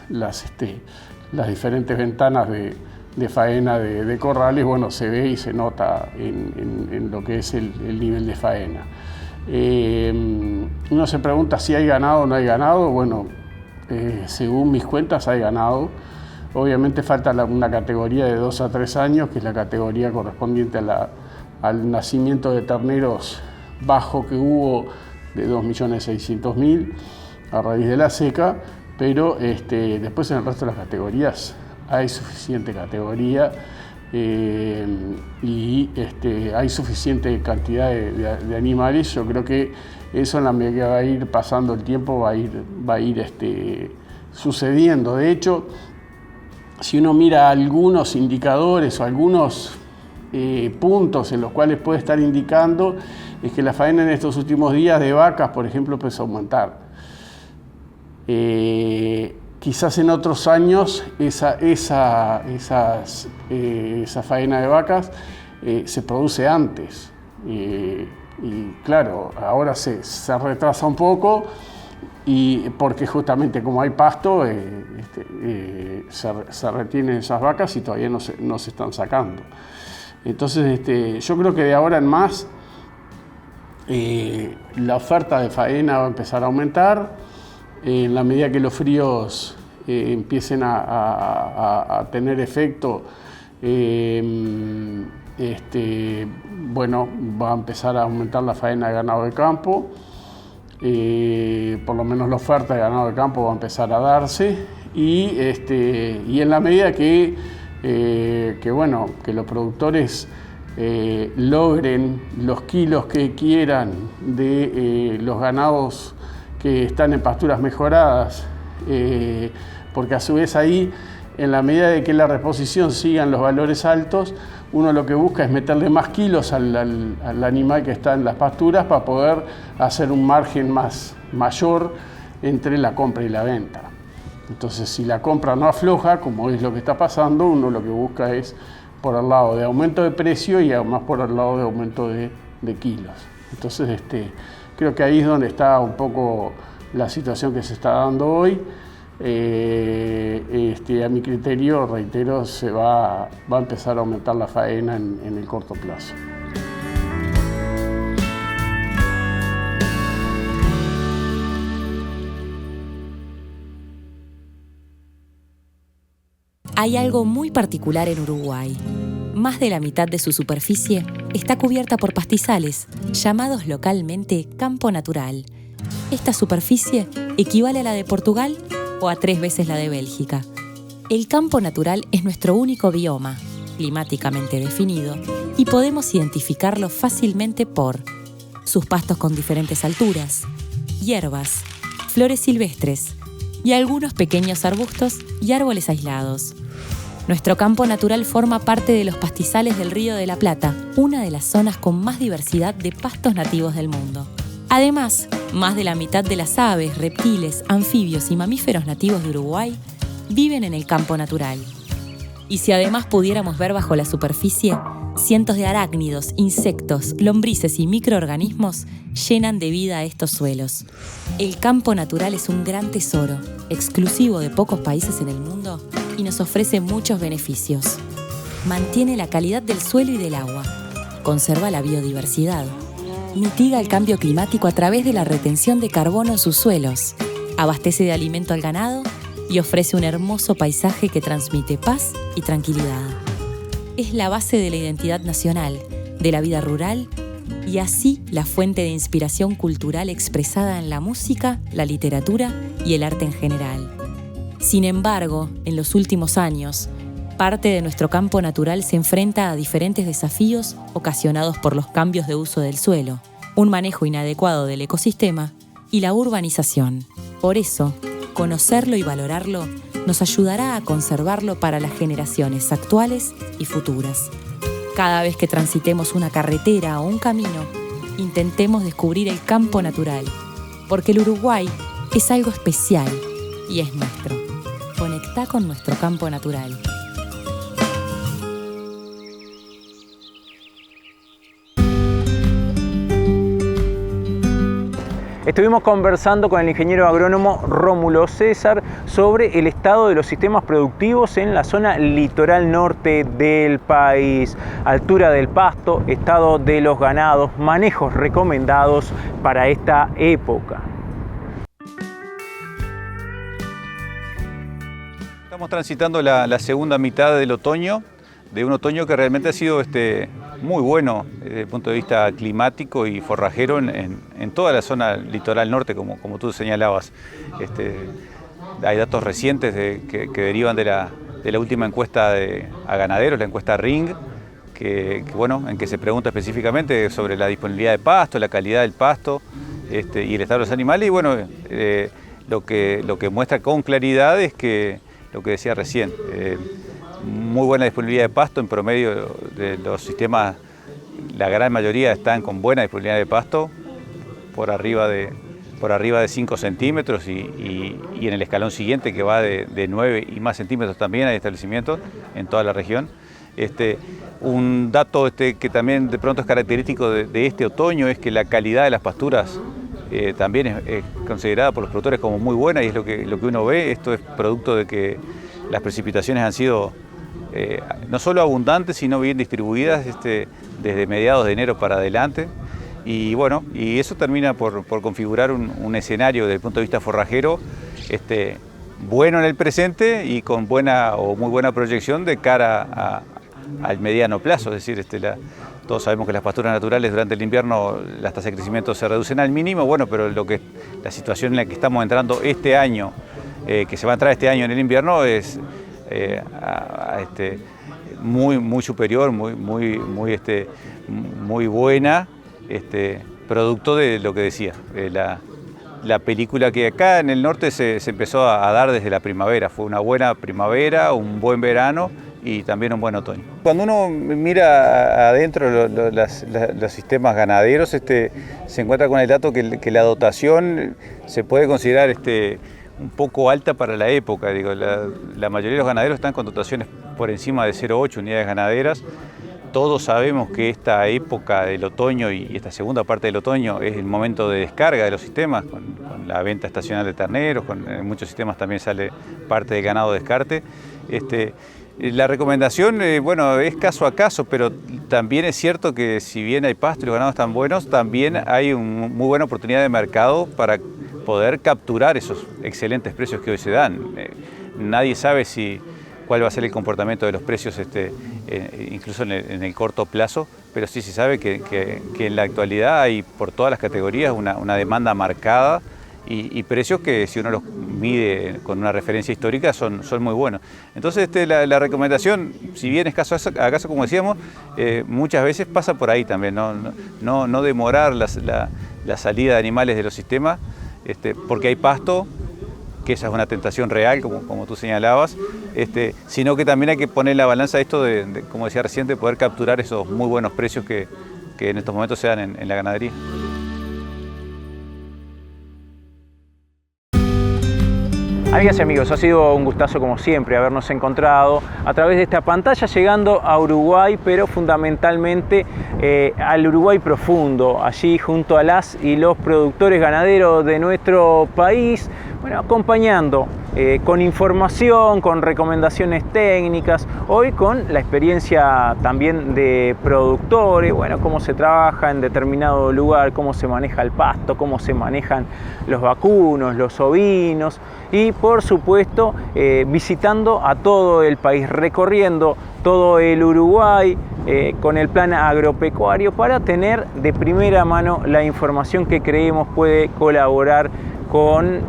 diferentes ventanas de faena de corrales, bueno, se ve y se nota en lo que es el nivel de faena. Uno se pregunta si hay ganado o no hay ganado. Bueno, según mis cuentas hay ganado. Obviamente falta una categoría de 2 a 3 años, que es la categoría correspondiente al nacimiento de terneros bajo que hubo de 2.600.000 a raíz de la seca, pero después en el resto de las categorías hay suficiente categoría, y hay suficiente cantidad de animales. Yo creo que eso, en la medida que va a ir pasando el tiempo, va a ir sucediendo. De hecho, si uno mira algunos indicadores o algunos puntos en los cuales puede estar indicando, es que la faena en estos últimos días de vacas, por ejemplo, empezó a aumentar. Quizás en otros años esa faena de vacas se produce antes, y claro, ahora se retrasa un poco, y porque justamente como hay pasto, se retienen esas vacas y todavía no se están sacando. Entonces yo creo que de ahora en más la oferta de faena va a empezar a aumentar. En la medida que los fríos empiecen a tener efecto, bueno, va a empezar a aumentar la faena de ganado de campo. por lo menos la oferta de ganado de campo va a empezar a darse y en la medida que los productores logren los kilos que quieran de los ganados que están en pasturas mejoradas, porque a su vez ahí, en la medida de que la reposición sigan los valores altos, uno lo que busca es meterle más kilos al animal que está en las pasturas para poder hacer un margen mayor entre la compra y la venta. Entonces, si la compra no afloja, como es lo que está pasando, uno lo que busca es por el lado de aumento de precio y además por el lado de aumento de kilos. Entonces, creo que ahí es donde está un poco la situación que se está dando hoy. A mi criterio, reitero, se va a empezar a aumentar la faena en el corto plazo. Hay algo muy particular en Uruguay. Más de la mitad de su superficie está cubierta por pastizales, llamados localmente campo natural. Esta superficie equivale a la de Portugal o a 3 veces la de Bélgica. El campo natural es nuestro único bioma, climáticamente definido, y podemos identificarlo fácilmente por sus pastos con diferentes alturas, hierbas, flores silvestres y algunos pequeños arbustos y árboles aislados. Nuestro campo natural forma parte de los pastizales del Río de la Plata, una de las zonas con más diversidad de pastos nativos del mundo. Además, más de la mitad de las aves, reptiles, anfibios y mamíferos nativos de Uruguay viven en el campo natural. Y si además pudiéramos ver bajo la superficie, cientos de arácnidos, insectos, lombrices y microorganismos llenan de vida a estos suelos. El campo natural es un gran tesoro, exclusivo de pocos países en el mundo y nos ofrece muchos beneficios. Mantiene la calidad del suelo y del agua, conserva la biodiversidad, mitiga el cambio climático a través de la retención de carbono en sus suelos, abastece de alimento al ganado y ofrece un hermoso paisaje que transmite paz y tranquilidad. Es la base de la identidad nacional, de la vida rural y así la fuente de inspiración cultural expresada en la música, la literatura y el arte en general. Sin embargo, en los últimos años, parte de nuestro campo natural se enfrenta a diferentes desafíos ocasionados por los cambios de uso del suelo, un manejo inadecuado del ecosistema y la urbanización. Por eso, conocerlo y valorarlo nos ayudará a conservarlo para las generaciones actuales y futuras. Cada vez que transitemos una carretera o un camino, intentemos descubrir el campo natural, porque el Uruguay es algo especial y es nuestro. Conectá con nuestro campo natural. Estuvimos conversando con el ingeniero agrónomo Rómulo César sobre el estado de los sistemas productivos en la zona litoral norte del país, altura del pasto, estado de los ganados, manejos recomendados para esta época. Estamos transitando la segunda mitad del otoño, de un otoño que realmente ha sido muy bueno desde el punto de vista climático y forrajero en toda la zona litoral norte, como tú señalabas. Hay datos recientes que derivan de la última encuesta a ganaderos, la encuesta RING, en que se pregunta específicamente sobre la disponibilidad de pasto, la calidad del pasto y el estado de los animales. Y bueno, lo que muestra con claridad es que lo que decía recién, muy buena disponibilidad de pasto en promedio de los sistemas, la gran mayoría están con buena disponibilidad de pasto, por arriba de 5 centímetros y en el escalón siguiente que va de 9 y más centímetros también hay establecimientos en toda la región. Un dato que también de pronto es característico de este otoño es que la calidad de las pasturas también es considerada por los productores como muy buena y es lo que uno ve. Esto es producto de que las precipitaciones han sido no solo abundantes, sino bien distribuidas desde mediados de enero para adelante. Y bueno, y eso termina por configurar un escenario desde el punto de vista forrajero bueno en el presente y con buena o muy buena proyección de cara al mediano plazo, es decir, todos sabemos que las pasturas naturales durante el invierno las tasas de crecimiento se reducen al mínimo, bueno, pero la situación en la que estamos entrando este año, que se va a entrar este año en el invierno, es muy superior, muy buena, producto de lo que decía, la película que acá en el norte se empezó a dar desde la primavera. Fue una buena primavera, un buen verano y también un buen otoño. Cuando uno mira adentro los sistemas ganaderos, se encuentra con el dato que la dotación se puede considerar un poco alta para la época. Digo, la mayoría de los ganaderos están con dotaciones por encima de 0,8 unidades ganaderas. Todos sabemos que esta época del otoño y esta segunda parte del otoño es el momento de descarga de los sistemas, con la venta estacional de terneros, en muchos sistemas también sale parte de ganado de descarte. La recomendación, bueno, es caso a caso, pero también es cierto que si bien hay pasto y los ganados están buenos, también hay una muy buena oportunidad de mercado para poder capturar esos excelentes precios que hoy se dan. Nadie sabe cuál va a ser el comportamiento de los precios incluso en el corto plazo, pero sí se sabe que en la actualidad hay por todas las categorías una demanda marcada y precios que si uno los mide con una referencia histórica son muy buenos. Entonces la recomendación, si bien es caso a caso como decíamos, muchas veces pasa por ahí también, no demorar la salida de animales de los sistemas, porque hay pasto, que esa es una tentación real, como tú señalabas, sino que también hay que poner en la balanza esto de, como decía recién, de poder capturar esos muy buenos precios que en estos momentos se dan en la ganadería. Amigas y amigos, ha sido un gustazo como siempre habernos encontrado a través de esta pantalla llegando a Uruguay, pero fundamentalmente al Uruguay profundo, allí junto a las y los productores ganaderos de nuestro país, bueno, acompañando con información, con recomendaciones técnicas, hoy con la experiencia también de productores, bueno, cómo se trabaja en determinado lugar, cómo se maneja el pasto, cómo se manejan los vacunos, los ovinos y por supuesto visitando a todo el país, recorriendo todo el Uruguay con el plan agropecuario para tener de primera mano la información que creemos puede colaborar con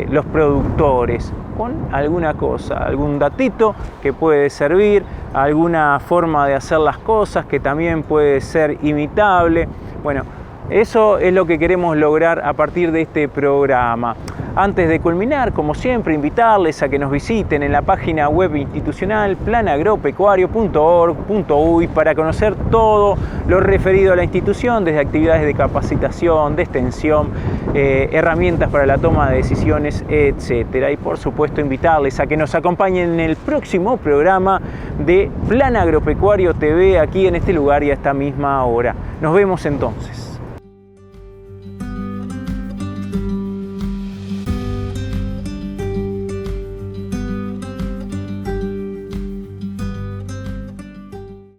los productores, con alguna cosa, algún datito que puede servir, alguna forma de hacer las cosas que también puede ser imitable. Bueno, eso es lo que queremos lograr a partir de este programa. Antes de culminar, como siempre, invitarles a que nos visiten en la página web institucional planagropecuario.org.uy para conocer todo lo referido a la institución, desde actividades de capacitación, de extensión, herramientas para la toma de decisiones, etc. Y por supuesto invitarles a que nos acompañen en el próximo programa de Plan Agropecuario TV aquí en este lugar y a esta misma hora. Nos vemos entonces.